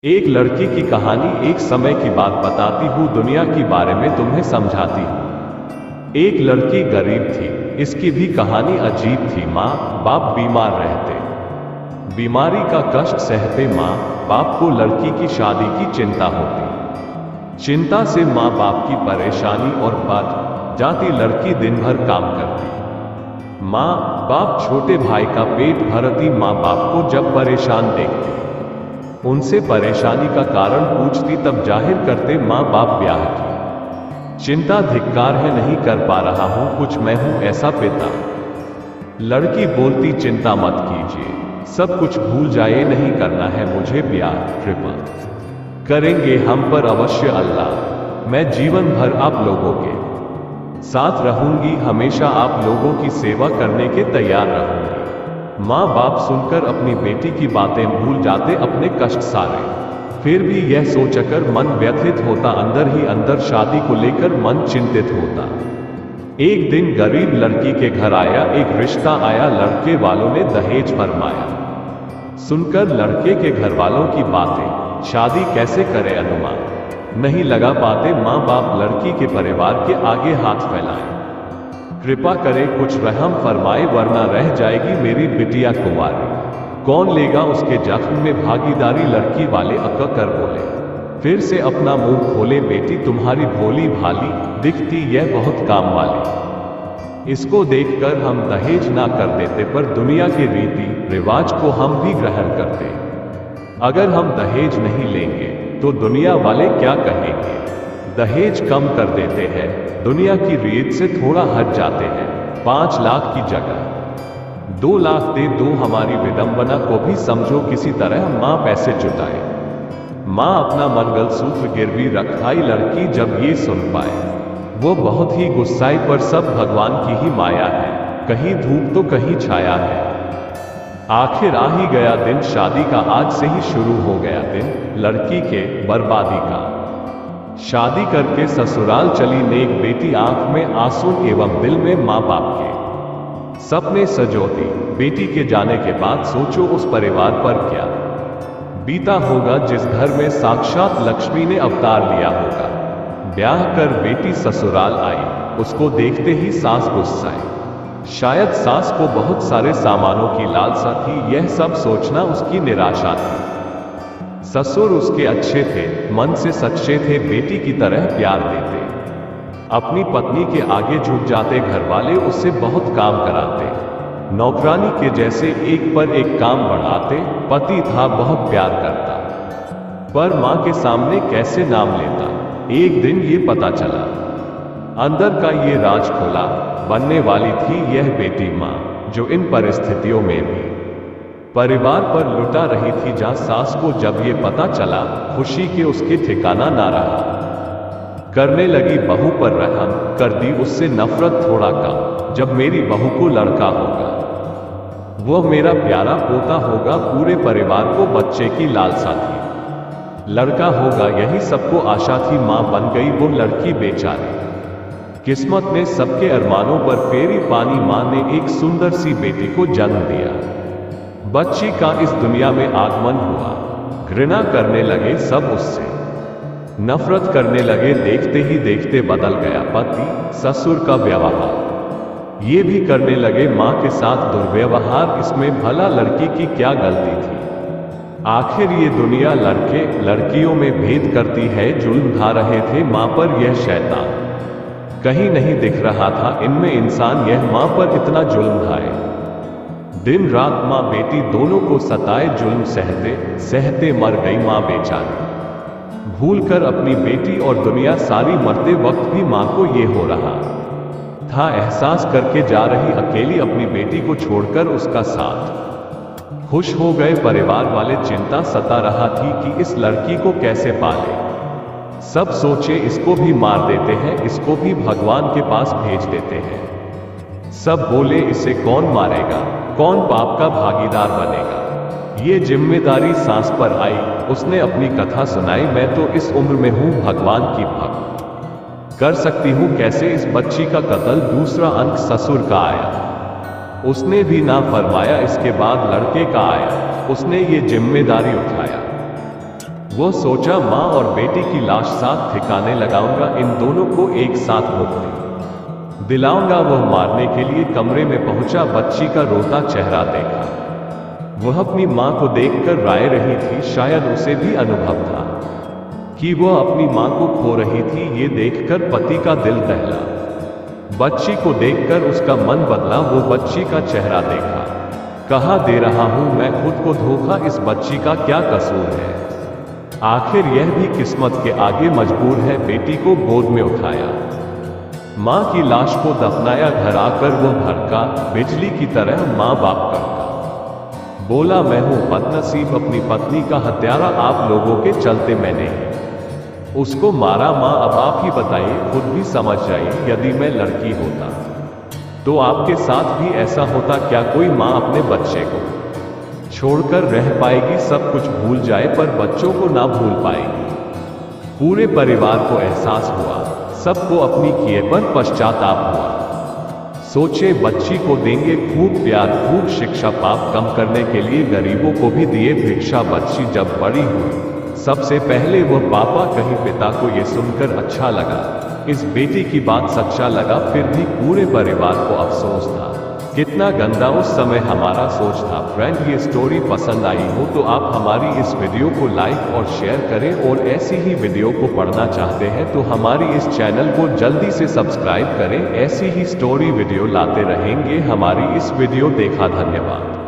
एक लड़की की कहानी। एक समय की बात बताती हूँ, दुनिया के बारे में तुम्हें समझाती हूँ। एक लड़की गरीब थी, इसकी भी कहानी अजीब थी। माँ बाप बीमार रहते, बीमारी का कष्ट सहते माँ बाप को लड़की की शादी की चिंता होती। चिंता से माँ बाप की परेशानी और बढ़ जाती। लड़की दिन भर काम करती, माँ बाप छोटे भाई का पेट भरती। माँ बाप को जब परेशान देखती, उनसे परेशानी का कारण पूछती, तब जाहिर करते माँ बाप ब्याह की चिंता। धिक्कार है, नहीं कर पा रहा हूँ कुछ, मैं हूँ ऐसा पिता। लड़की बोलती, चिंता मत कीजिए, सब कुछ भूल जाइए, नहीं करना है मुझे ब्याह। कृपा करेंगे हम पर अवश्य अल्लाह। मैं जीवन भर आप लोगों के साथ रहूंगी, हमेशा आप लोगों की सेवा करने के तैयार रहूंगी। माँ बाप सुनकर अपनी बेटी की बातें भूल जाते, अपने कष्ट सारे। फिर भी यह सोचकर मन व्यथित होता, अंदर ही अंदर शादी को लेकर मन चिंतित होता। एक दिन गरीब लड़की के घर आया एक रिश्ता आया, लड़के वालों ने दहेज फरमाया। सुनकर लड़के के घर वालों की बातें, शादी कैसे करे अनुमान नहीं लगा पाते। माँ बाप लड़की के परिवार के आगे हाथ फैलाए, कृपा करे कुछ रहम फरमाए, वरना रह जाएगी मेरी बिटिया कुंवारी। कौन लेगा उसके जख्म में भागीदारी। लड़की वाले अक्का कर बोले, फिर से अपना मुंह खोले, बेटी तुम्हारी भोली भाली दिखती, यह बहुत काम वाली। इसको देखकर हम दहेज ना कर देते, पर दुनिया के रीति रिवाज को हम भी ग्रहण करते। अगर हम दहेज नहीं लेंगे तो दुनिया वाले क्या कहेंगे। दहेज कम कर देते हैं, दुनिया की रीत से थोड़ा हट जाते हैं। 5 लाख की जगह 2 लाख दे दो, हमारी विडंबना को भी समझो किसी तरह। माँ पैसे जुटाए, माँ अपना मंगलसूत्र गिरवी रखाई। लड़की जब ये सुन पाए वो बहुत ही गुस्साई, पर सब भगवान की ही माया है, कहीं धूप तो कहीं छाया है। आखिर आ ही गया दिन शादी का, आज से ही शुरू हो गया दिन लड़की के बर्बादी का। शादी करके ससुराल चली नेक बेटी, आंख में आंसू एवं दिल में माँ बाप के सपने सजोती। बेटी के जाने के बाद सोचो उस परिवार पर क्या बीता होगा, जिस घर में साक्षात लक्ष्मी ने अवतार लिया होगा। ब्याह कर बेटी ससुराल आई, उसको देखते ही सास गुस्साई। शायद सास को बहुत सारे सामानों की लालसा थी, यह सब सोचना उसकी निराशा थी। ससुर उसके अच्छे थे, मन से सच्चे थे, बेटी की तरह प्यार देते, अपनी पत्नी के आगे झुक जाते। घर वाले उससे बहुत काम कराते, नौकरानी के जैसे एक पर एक काम बढ़ाते। पति था, बहुत प्यार करता, पर माँ के सामने कैसे नाम लेता। एक दिन ये पता चला, अंदर का ये राज खोला, बनने वाली थी यह बेटी माँ, जो इन परिस्थितियों में भी परिवार पर लुटा रही थी। जहाँ सास को जब ये पता चला, खुशी के उसके ठिकाना ना रहा। करने लगी बहू पर रहम, कर दी उससे नफरत थोड़ा कम। जब मेरी बहू को लड़का होगा, वह मेरा प्यारा पोता होगा। पूरे परिवार को बच्चे की लालसा थी, लड़का होगा, यही सबको आशा थी। माँ बन गई वो लड़की बेचारी, किस्मत ने सबके अरमानों पर फेरी पानी। माँ ने एक सुंदर सी बेटी को जन्म दिया, बच्ची का इस दुनिया में आगमन हुआ। घृणा करने लगे सब उससे, नफरत करने लगे। देखते ही देखते बदल गया पति ससुर का व्यवहार, ये भी करने लगे माँ के साथ दुर्व्यवहार। इसमें भला लड़की की क्या गलती थी। आखिर ये दुनिया लड़के लड़कियों में भेद करती है। जुल्म ढा रहे थे माँ पर यह शैतान, कहीं नहीं दिख रहा था इनमें इंसान, यह माँ पर इतना जुल्म ढाए। दिन रात माँ बेटी दोनों को सताए, जुल्म सहते सहते मर गई माँ बेचारी। भूल कर अपनी बेटी और दुनिया सारी, मरते वक्त भी माँ को ये हो रहा था। एहसास करके जा रही अकेली अपनी बेटी को छोड़कर उसका साथ। खुश हो गए परिवार वाले, चिंता सता रहा थी कि इस लड़की को कैसे पाले। सब सोचे इसको भी मार देते हैं, इसको भी भगवान के पास भेज देते हैं। सब बोले इसे कौन मारेगा, कौन पाप का भागीदार बनेगा। ये जिम्मेदारी सांस पर आई, उसने अपनी कथा सुनाई, मैं तो इस उम्र में हूँ, भगवान की भक्त कर सकती हूँ कैसे इस बच्ची का कत्ल। दूसरा अंक ससुर का आया, उसने भी ना फरमाया। इसके बाद लड़के का आया, उसने ये जिम्मेदारी उठाया। वो सोचा माँ और बेटी की लाश साथ ठिकाने लगाऊंगा, इन दोनों को एक साथ मुक्ति दिलाऊंगा। वह मारने के लिए कमरे में पहुंचा, बच्ची का रोता चेहरा देखा। वह अपनी माँ को देखकर राय रही थी, शायद उसे भी अनुभव था कि वह अपनी माँ को खो रही थी। ये देखकर पति का दिल दहला। बच्ची को देखकर उसका मन बदला। वो बच्ची का चेहरा देखा, कहा दे रहा हूं मैं खुद को धोखा, इस बच्ची का क्या कसूर है, आखिर यह भी किस्मत के आगे मजबूर है। बेटी को गोद में उठाया, मां की लाश को दफनाया। घर आकर वो भड़का, बिजली की तरह मां बाप का बोला, मैं हूं बदनसीब, अपनी पत्नी का हत्यारा, आप लोगों के चलते मैंने उसको मारा। मां अब आप ही बताइए, खुद भी समझ जाइए, यदि मैं लड़की होता तो आपके साथ भी ऐसा होता क्या? कोई मां अपने बच्चे को छोड़कर रह पाएगी? सब कुछ भूल जाए पर बच्चों को ना भूल पाएगी। पूरे परिवार को एहसास हुआ, सबको अपनी किए पर पश्चाताप हुआ। सोचे बच्ची को देंगे खूब प्यार, खूब शिक्षा, पाप कम करने के लिए गरीबों को भी दिए भिक्षा। बच्ची जब बड़ी हुई सबसे पहले वह पापा कहीं पिता को ये सुनकर अच्छा लगा, इस बेटी की बात सच्चा लगा। फिर भी पूरे परिवार को अफसोस था, कितना गंदा उस समय हमारा सोच था। फ्रेंड, ये स्टोरी पसंद आई हो तो आप हमारी इस वीडियो को लाइक और शेयर करें, और ऐसी ही वीडियो को पढ़ना चाहते हैं तो हमारी इस चैनल को जल्दी से सब्सक्राइब करें। ऐसी ही स्टोरी वीडियो लाते रहेंगे। हमारी इस वीडियो देखा धन्यवाद।